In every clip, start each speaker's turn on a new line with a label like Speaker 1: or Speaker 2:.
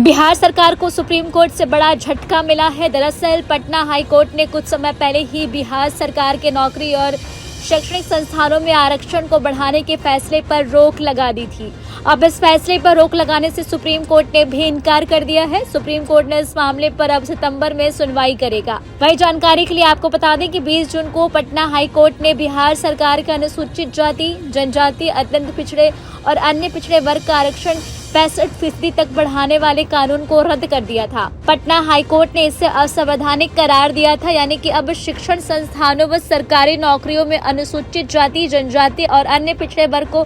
Speaker 1: बिहार सरकार को supreme court से बड़ा झटका मिला है। दरअसल पटना हाई कोर्ट ने कुछ समय पहले ही बिहार सरकार के नौकरी और शैक्षणिक संस्थानों में आरक्षण को बढ़ाने के फैसले पर रोक लगा दी थी। अब इस फैसले पर रोक लगाने से सुप्रीम कोर्ट ने भी इनकार कर दिया है। सुप्रीम कोर्ट ने इस मामले पर अब सितंबर में सुनवाई करेगा। वही जानकारी के लिए आपको बता दें कि 20 जून को पटना हाई कोर्ट ने बिहार सरकार का अनुसूचित जाति, जनजाति, अत्यंत पिछड़े और अन्य पिछड़े वर्ग का आरक्षण 65% तक बढ़ाने वाले कानून को रद्द कर दिया था। पटना हाई कोर्ट ने इसे असंवैधानिक करार दिया था, यानी कि अब शिक्षण संस्थानों व सरकारी नौकरियों में अनुसूचित जाति, जनजाति और अन्य पिछड़े वर्ग को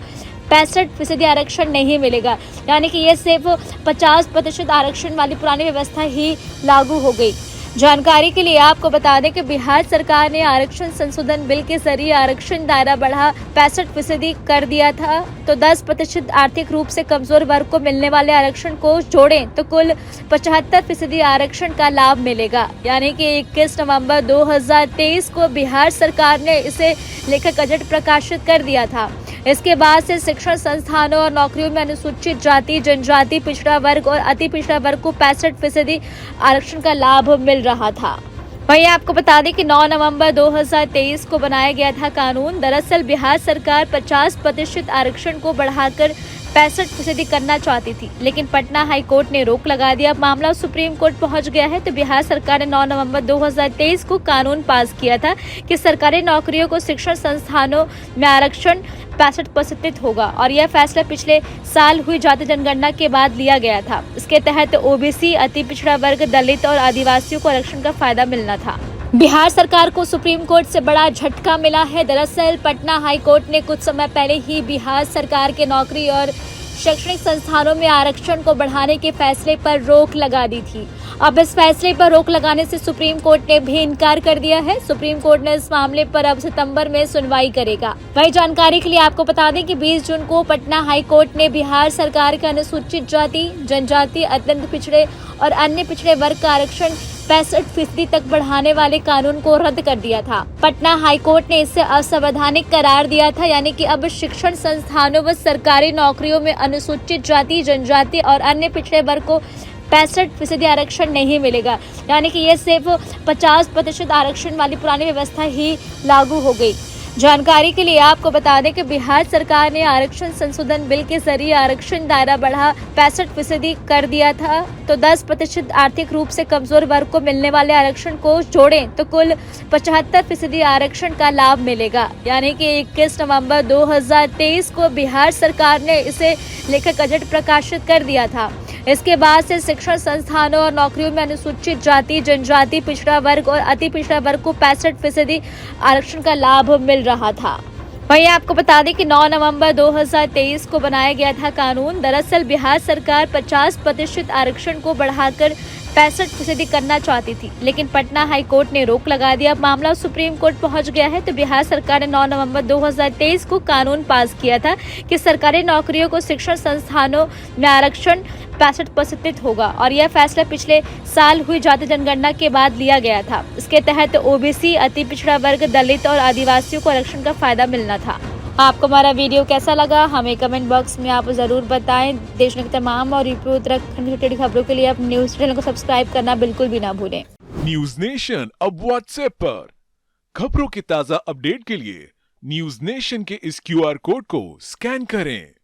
Speaker 1: 65% आरक्षण नहीं मिलेगा, यानी कि ये सिर्फ 50% आरक्षण वाली पुरानी व्यवस्था ही लागू हो गई। जानकारी के लिए आपको बता दें कि बिहार सरकार ने आरक्षण संशोधन बिल के जरिए आरक्षण दायरा बढ़ा 65% कर दिया था, तो 10% आर्थिक रूप से कमजोर वर्ग को मिलने वाले आरक्षण को जोड़ें तो कुल 75% आरक्षण का लाभ मिलेगा। यानी कि 21 नवंबर 2023 को बिहार सरकार ने इसे लेकर गजट प्रकाशित कर दिया था। इसके बाद से शिक्षण संस्थानों और नौकरियों में अनुसूचित जाति, जनजाति, पिछड़ा वर्ग और अति पिछड़ा वर्ग को 65% आरक्षण का लाभ मिल रहा था। वहीं आपको बता दें कि 9 नवंबर 2023 को बनाया गया था कानून। दरअसल बिहार सरकार 50% आरक्षण को बढ़ाकर 65% करना चाहती थी, लेकिन पटना हाई कोर्ट ने रोक लगा दिया। मामला सुप्रीम कोर्ट पहुंच गया है। तो बिहार सरकार ने 9 नवंबर 2023 को कानून पास किया था कि सरकारी नौकरियों को शिक्षण संस्थानों में आरक्षण 65% होगा, और यह फैसला पिछले साल हुई जाति जनगणना के बाद लिया गया था। इसके तहत ओबीसी, अति पिछड़ा वर्ग, दलित और आदिवासियों को आरक्षण का फायदा मिलना था। बिहार सरकार को सुप्रीम कोर्ट से बड़ा झटका मिला है। दरअसल पटना हाई कोर्ट ने कुछ समय पहले ही बिहार सरकार के नौकरी और शैक्षणिक संस्थानों में आरक्षण को बढ़ाने के फैसले पर रोक लगा दी थी। अब इस फैसले पर रोक लगाने से सुप्रीम कोर्ट ने भी इनकार कर दिया है। सुप्रीम कोर्ट ने इस मामले पर अब सितंबर में सुनवाई करेगा। वही जानकारी के लिए आपको बता दें कि 20 जून को पटना हाई कोर्ट ने बिहार सरकार का अनुसूचित जाति, जनजाति, अत्यंत पिछड़े और अन्य पिछड़े वर्ग का आरक्षण 65% तक बढ़ाने वाले कानून को रद्द कर दिया था। पटना हाई कोर्ट ने इसे असंवैधानिक करार दिया था, यानी कि अब शिक्षण संस्थानों व सरकारी नौकरियों में अनुसूचित जाति, जनजाति और अन्य पिछड़े वर्ग को 65% आरक्षण नहीं मिलेगा, यानी कि ये सिर्फ 50% आरक्षण वाली पुरानी व्यवस्था ही लागू हो गई। जानकारी के लिए आपको बता दें कि बिहार सरकार ने आरक्षण संशोधन बिल के जरिए आरक्षण दायरा बढ़ा 65% कर दिया था, तो 10% आर्थिक रूप से कमजोर वर्ग को मिलने वाले आरक्षण को जोड़ें तो कुल 75% आरक्षण का लाभ मिलेगा। यानी कि 21 नवंबर 2023 को बिहार सरकार ने इसे लेकर गजट प्रकाशित कर दिया था। इसके बाद से शिक्षण संस्थानों और नौकरियों में अनुसूचित जाति, जनजाति, पिछड़ा वर्ग और अति पिछड़ा वर्ग को 65% आरक्षण का लाभ मिल रहा था। वहीं आपको बता दें कि 9 नवंबर 2023 को बनाया गया था कानून। दरअसल बिहार सरकार 50% आरक्षण को बढ़ाकर 65% करना चाहती थी, लेकिन पटना हाई कोर्ट ने रोक लगा दिया। मामला सुप्रीम कोर्ट पहुंच गया है। तो बिहार सरकार ने 9 नवंबर 2023 को कानून पास किया था कि सरकारी नौकरियों को शिक्षण संस्थानों में आरक्षण 65% होगा, और यह फैसला पिछले साल हुई जाति जनगणना के बाद लिया गया था। इसके तहत ओबीसी, अति पिछड़ा वर्ग, दलित और आदिवासियों को आरक्षण का फायदा मिलना था। आपको हमारा वीडियो कैसा लगा हमें कमेंट बॉक्स में आप जरूर बताएं। देश की तमाम और यूपी उत्तराखंड की खबरों के लिए आप न्यूज चैनल को सब्सक्राइब करना बिल्कुल भी ना भूलें।
Speaker 2: न्यूज नेशन अब व्हाट्सएप पर खबरों के ताजा अपडेट के लिए न्यूज नेशन के इस QR कोड को स्कैन करें।